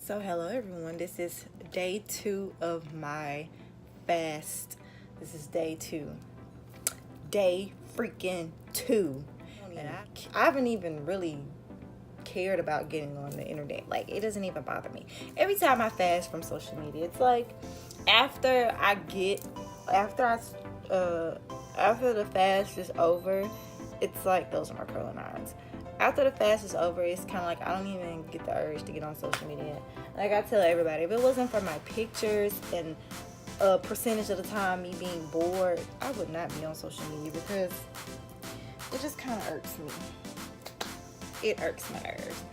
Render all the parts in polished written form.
So hello everyone, this is day 2 of my fast. This is day 2. Day freaking 2. And I haven't even really cared about getting on the internet. Like, it doesn't even bother me. Every time I fast from social media, it's like after the fast is over, it's like those are my curling irons. After the fast is over, it's kind of like I don't even get the urge to get on social media. Like I tell everybody, if it wasn't for my pictures and a percentage of the time me being bored, I would not be on social media because it just kind of irks me. It irks my nerves.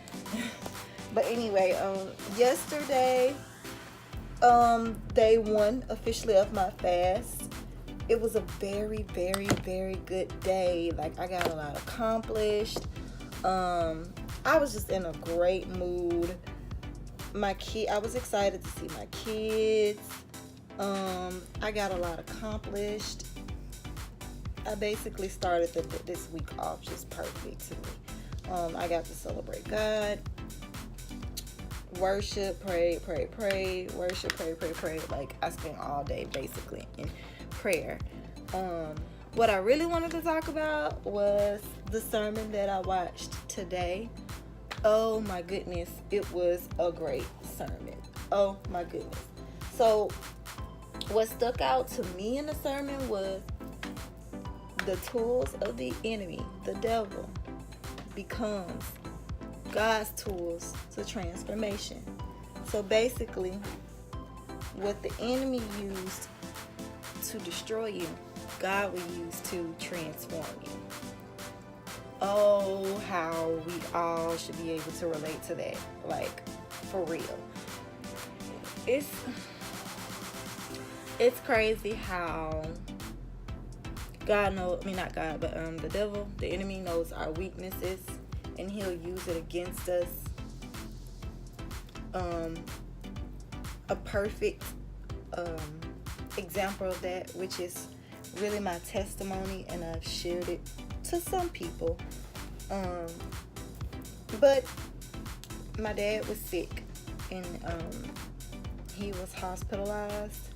But anyway, yesterday, day 1 officially of my fast. It was a very, very, very good day. Like, I got a lot accomplished. I was just in a great mood. I was excited to see my kids. I got a lot accomplished. I basically started this week off just perfect to me. I got to celebrate God, worship, pray, worship, pray. Like, I spent all day basically in prayer. What I really wanted to talk about was the sermon that I watched today. Oh my goodness, it was a great sermon. Oh my goodness. So what stuck out to me in the sermon was the tools of the enemy, the devil, becomes God's tools to transformation. So basically, what the enemy used to destroy you, God will use to transform you. Oh, how we all should be able to relate to that. Like, for real. It's crazy how the devil, the enemy knows our weaknesses and he'll use it against us. A perfect example of that, which is really my testimony, and I've shared it to some people. But my dad was sick and he was hospitalized.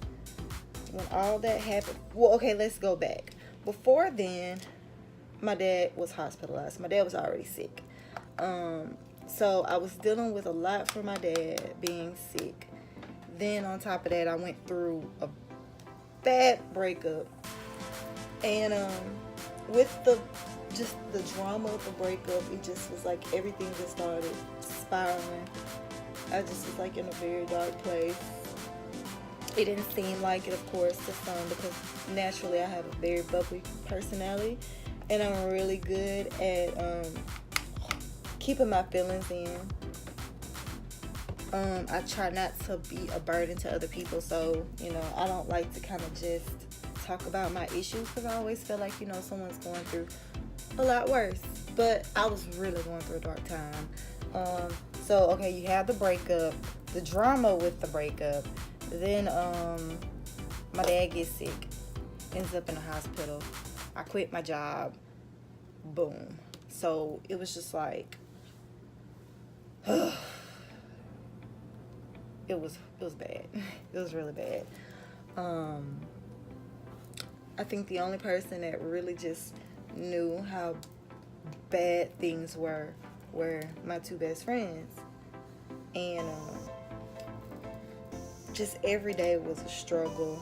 When all that happened, well, okay, let's go back. Before then, my dad was hospitalized. My dad was already sick. So I was dealing with a lot for my dad being sick. Then on top of that, I went through a bad breakup. And with the drama of the breakup, it just was like everything just started spiraling. I just was like in a very dark place. It didn't seem like it, of course, to some, because naturally I have a very bubbly personality, and I'm really good at keeping my feelings in. I try not to be a burden to other people, so I don't like to kind of just talk about my issues, because I always feel like someone's going through a lot worse. But I was really going through a dark time. So okay, you have the breakup, the drama with the breakup. Then my dad gets sick, ends up in the hospital. I quit my job. Boom. So it was just like it was bad. It was really bad. I think the only person that really just knew how bad things were my 2 best friends. And just every day was a struggle.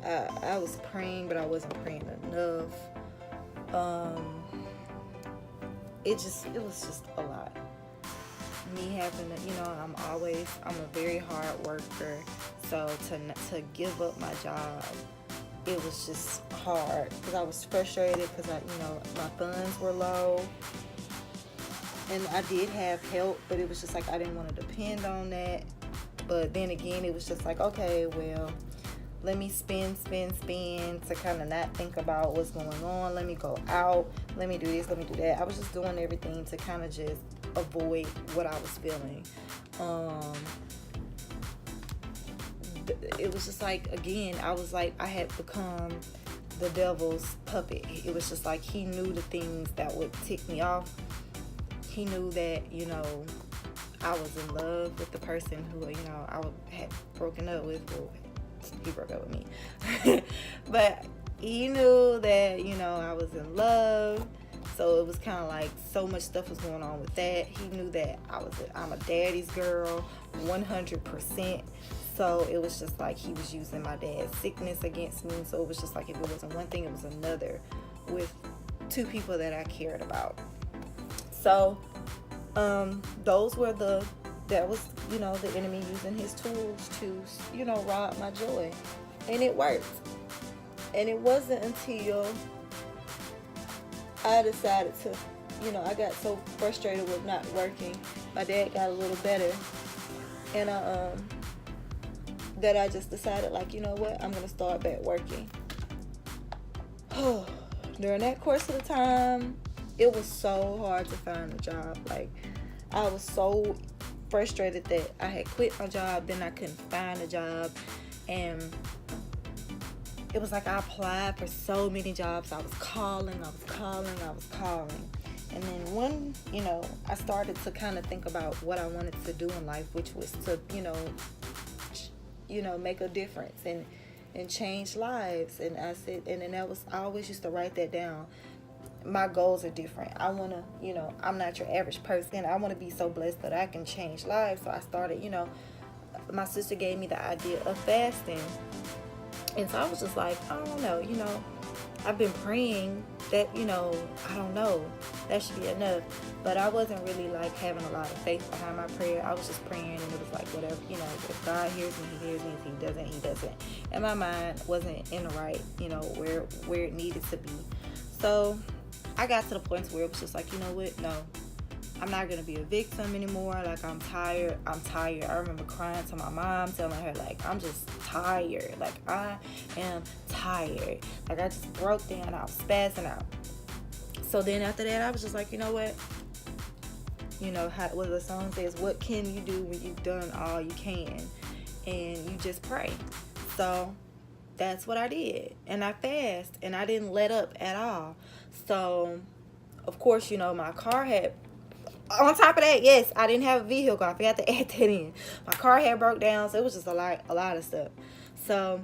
I was praying, but I wasn't praying enough. It was just a lot. Me having to, I'm a very hard worker, so to give up my job, it was just hard, because I was frustrated, because my funds were low, and I did have help, but it was just like I didn't want to depend on that. But then again, it was just like, okay, well, let me spend to kind of not think about what's going on. Let me go out, let me do this, let me do that. I was just doing everything to kind of just avoid what I was feeling. It was just like, again, I was like, I had become the devil's puppet. It was just like he knew the things that would tick me off. he knew that, you know, I was in love with the person who, you know, had broken up with. Well, he broke up with me. But he knew that, you know, I was in love. So it was kind of like so much stuff was going on with that. He knew that I'm a daddy's girl, 100%. So it was just like he was using my dad's sickness against me. So it was just like if it wasn't one thing, it was another with two people that I cared about. So that was, you know, the enemy using his tools to, you know, rob my joy. And it worked. And it wasn't until I decided to, you know, I got so frustrated with not working. My dad got a little better. And that I just decided, like, you know what, I'm going to start back working. During that course of the time, it was so hard to find a job. Like, I was so frustrated that I had quit my job, then I couldn't find a job. And it was like I applied for so many jobs. I was calling. And then when, you know, I started to kind of think about what I wanted to do in life, which was to, you know, make a difference and change lives. And I said, and then I always used to write that down. My goals are different. I want to, you know, I'm not your average person. I want to be so blessed that I can change lives. So I started, you know, my sister gave me the idea of fasting. And so I was just like, I don't know, you know, I've been praying that, you know, I don't know, that should be enough. But I wasn't really like having a lot of faith behind my prayer. I was just praying, and it was like, whatever, you know, if God hears me, he hears me. If he doesn't, he doesn't. And my mind wasn't in the right, you know, where it needed to be. So I got to the point where it was just like, you know what, no, I'm not going to be a victim anymore. Like, I'm tired. I remember crying to my mom, telling her, like, I'm just tired. Like, I am tired. Like, I just broke down. I was spazzing out. So then after that, I was just like, you know what? You know, what the song says, what can you do when you've done all you can? And you just pray. So that's what I did. And I fast. And I didn't let up at all. So, of course, you know, my car had... On top of that, yes, I didn't have a vehicle. I forgot to add that in. My car had broke down, so it was just a lot of stuff. So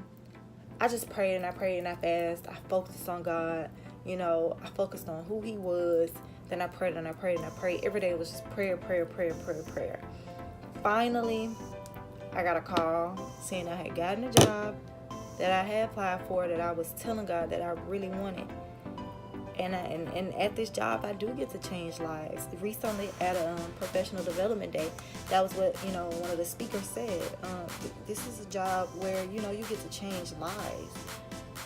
I just prayed and I fast. I focused on God. You know, I focused on who he was. Then I prayed and I prayed and I prayed. Every day it was just prayer. Finally, I got a call saying I had gotten a job that I had applied for, that I was telling God that I really wanted. And at this job, I do get to change lives. Recently, at a professional development day, that was what, you know, one of the speakers said. This is a job where, you know, you get to change lives.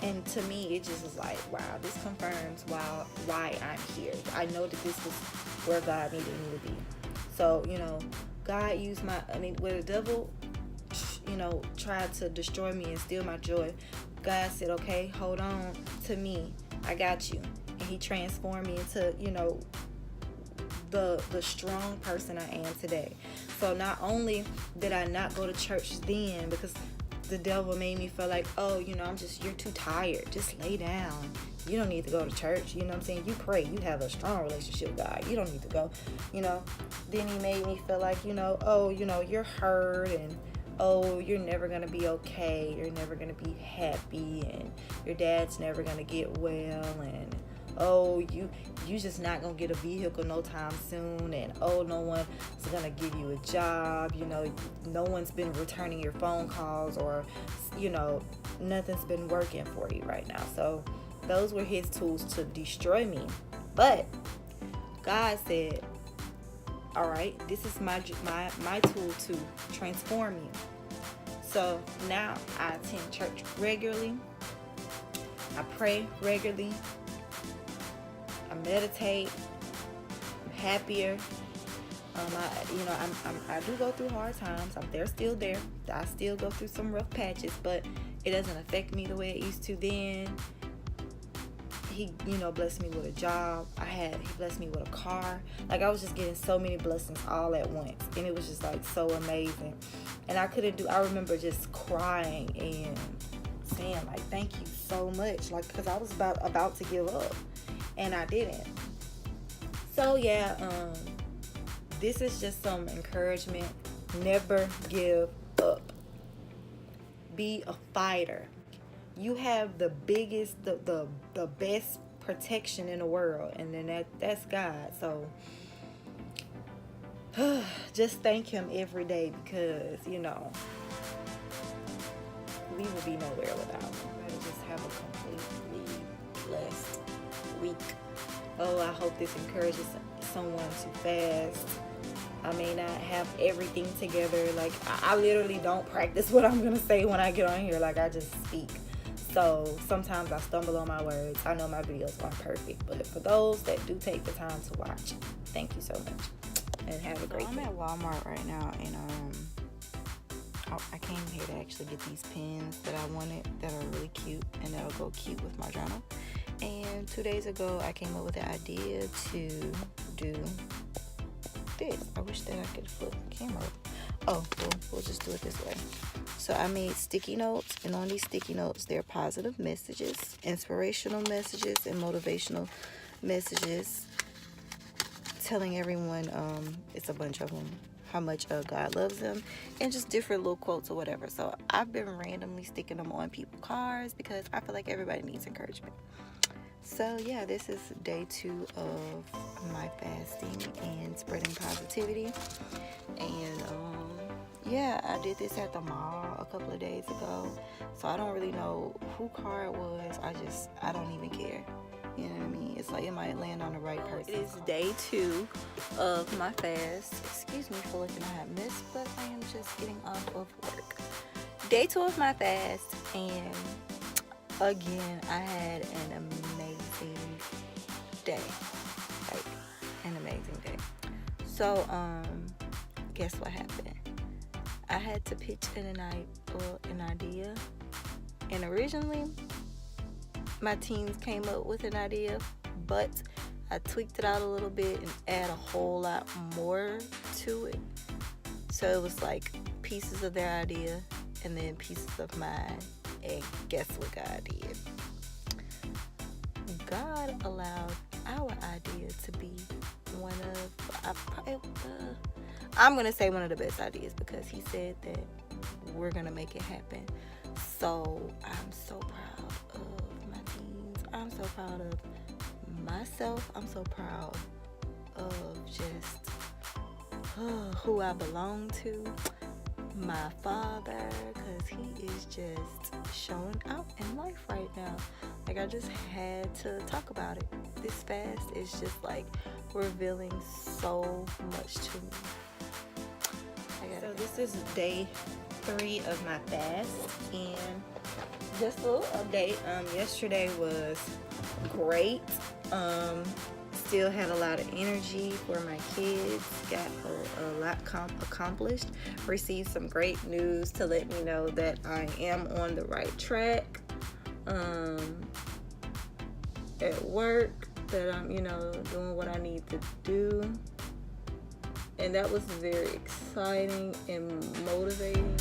And to me, it just was like, wow, this confirms why I'm here. I know that this was where God needed me to be. So, you know, God used where the devil, you know, tried to destroy me and steal my joy, God said, okay, hold on to me. I got you. And he transformed me into, you know, the strong person I am today. So not only did I not go to church then, because the devil made me feel like, oh, you know, you're too tired. Just lay down. You don't need to go to church. You know what I'm saying? You pray. You have a strong relationship with God. You don't need to go, you know. Then he made me feel like, you know, oh, you know, you're hurt, and oh, you're never going to be okay. You're never going to be happy, and your dad's never going to get well, and oh, you just not gonna get a vehicle no time soon, and oh, no one's gonna give you a job, you know, no one's been returning your phone calls, or, you know, nothing's been working for you right now. So those were his tools to destroy me. But God said, all right, this is my tool to transform you. So now I attend church regularly. I pray regularly. I meditate. I'm happier. I do go through hard times. They're still there. I still go through some rough patches, but it doesn't affect me the way it used to then. He, you know, blessed me with a job. He blessed me with a car. Like, I was just getting so many blessings all at once, and it was just like so amazing. And I remember just crying and saying, like, thank you so much, like, because I was about to give up, and I didn't. So yeah, this is just some encouragement. Never give up. Be a fighter. You have the biggest, the best protection in the world, and then that's God. So just thank him every day, because we will be nowhere without him. Just have a completely blessed week. Oh, I hope this encourages someone to fast. I may not have everything together. Like, I literally don't practice what I'm gonna say when I get on here. Like, I just speak. So sometimes I stumble on my words. I know my videos aren't perfect, but for those that do take the time to watch, thank you so much, and have a great day. I'm at Walmart right now, and I came here to actually get these pins that I wanted, that are really cute, and that'll go cute with my journal. And 2 days ago, I came up with the idea to do this. I wish that I could flip the camera. Oh, well, we'll just do it this way. So I made sticky notes, and on these sticky notes, there are positive messages, inspirational messages, and motivational messages, telling everyone, it's a bunch of them, how much God loves them, and just different little quotes or whatever. So I've been randomly sticking them on people's cars because I feel like everybody needs encouragement. So yeah, this is day 2 of my fasting and spreading positivity. And yeah, I did this at the mall a couple of days ago, so I don't really know who car it was. I don't even care. You know what I mean? It's like it might land on the right person. It is day 2 of my fast. Excuse me for looking at this, but I am just getting off of work. Day 2 of my fast, and again, I had an amazing day. Like, an amazing day. So, guess what happened? I had to pitch an idea, and originally my teams came up with an idea, but I tweaked it out a little bit and add a whole lot more to it. So it was like pieces of their idea and then pieces of mine, and guess what God did? God allowed our idea to be one of, I'm going to say one of the best ideas, because he said that we're going to make it happen. So I'm so proud of my teams. I'm so proud of myself. I'm so proud of just who I belong to. My father, because he is just showing out in life right now. Like, I just had to talk about it. This fast is just like revealing so much to me. So this is day 3 of my fast, and just a little update. Yesterday was great. Still had a lot of energy for my kids. Got a lot accomplished. Received some great news to let me know that I am on the right track. At work, that I'm, doing what I need to do. And that was very exciting and motivating.